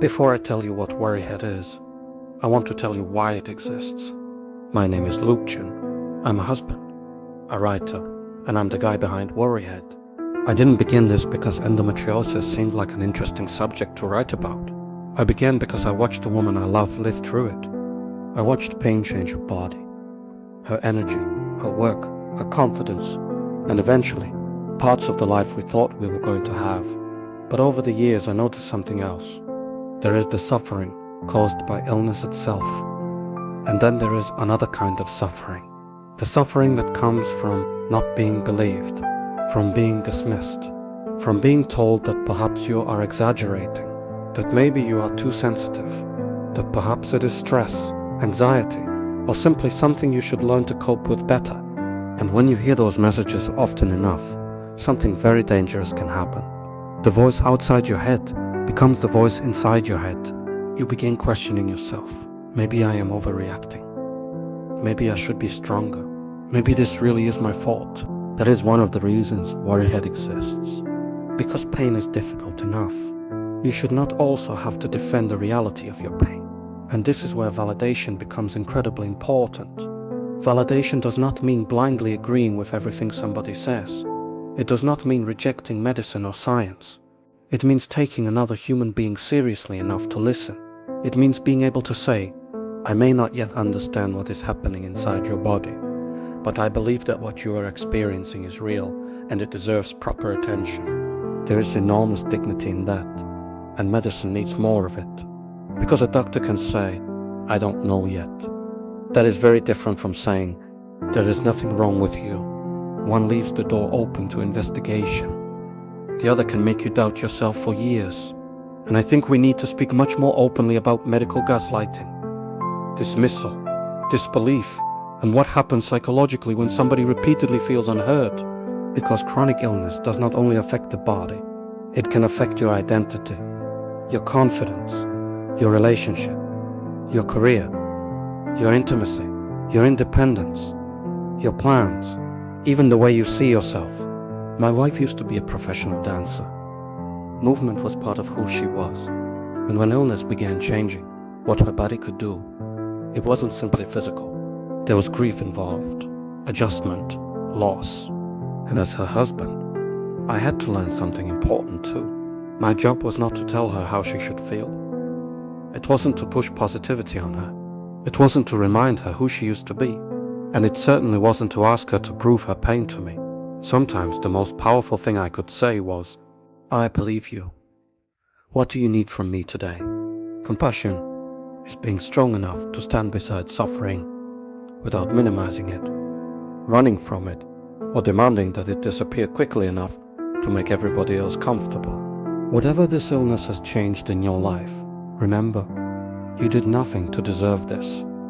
Before I tell you what worryhead is, I want to tell you why it exists. My name is Lucjan. I'm a husband, a writer, and I'm the guy behind worryhead. I didn't begin this because endometriosis seemed like an interesting subject to write about. I began because I watched the woman I love live through it. I watched pain change her body, her energy, her work, her confidence, and eventually, parts of the life we thought we were going to have. But over the years I noticed something else. There is the suffering caused by illness itself. And then there is another kind of suffering. The suffering that comes from not being believed, from being dismissed, from being told that perhaps you are exaggerating, that maybe you are too sensitive, that perhaps it is stress, anxiety, or simply something you should learn to cope with better. And when you hear those messages often enough, something very dangerous can happen. The voice outside your head becomes the voice inside your head. You begin questioning yourself. Maybe I am overreacting. Maybe I should be stronger. Maybe this really is my fault. That is one of the reasons worryhead exists. Because pain is difficult enough. You should not also have to defend the reality of your pain. And this is where validation becomes incredibly important. Validation does not mean blindly agreeing with everything somebody says. It does not mean rejecting medicine or science. It means taking another human being seriously enough to listen. It means being able to say, I may not yet understand what is happening inside your body, but I believe that what you are experiencing is real and it deserves proper attention. There is enormous dignity in that, and medicine needs more of it. Because a doctor can say, I don't know yet. That is very different from saying, there is nothing wrong with you. One leaves the door open to investigation. The other can make you doubt yourself for years. And I think we need to speak much more openly about medical gaslighting, dismissal, disbelief, and what happens psychologically when somebody repeatedly feels unheard. Because chronic illness does not only affect the body, it can affect your identity, your confidence, your relationship, your career, your intimacy, your independence, your plans, even the way you see yourself. My wife used to be a professional dancer. Movement was part of who she was. And when illness began changing what her body could do, it wasn't simply physical. There was grief involved, adjustment, loss. And as her husband, I had to learn something important too. My job was not to tell her how she should feel. It wasn't to push positivity on her. It wasn't to remind her who she used to be. And it certainly wasn't to ask her to prove her pain to me. Sometimes the most powerful thing I could say was, I believe you. What do you need from me today? Compassion is being strong enough to stand beside suffering without minimizing it, running from it, or demanding that it disappear quickly enough to make everybody else comfortable. Whatever this illness has changed in your life, remember, you did nothing to deserve this.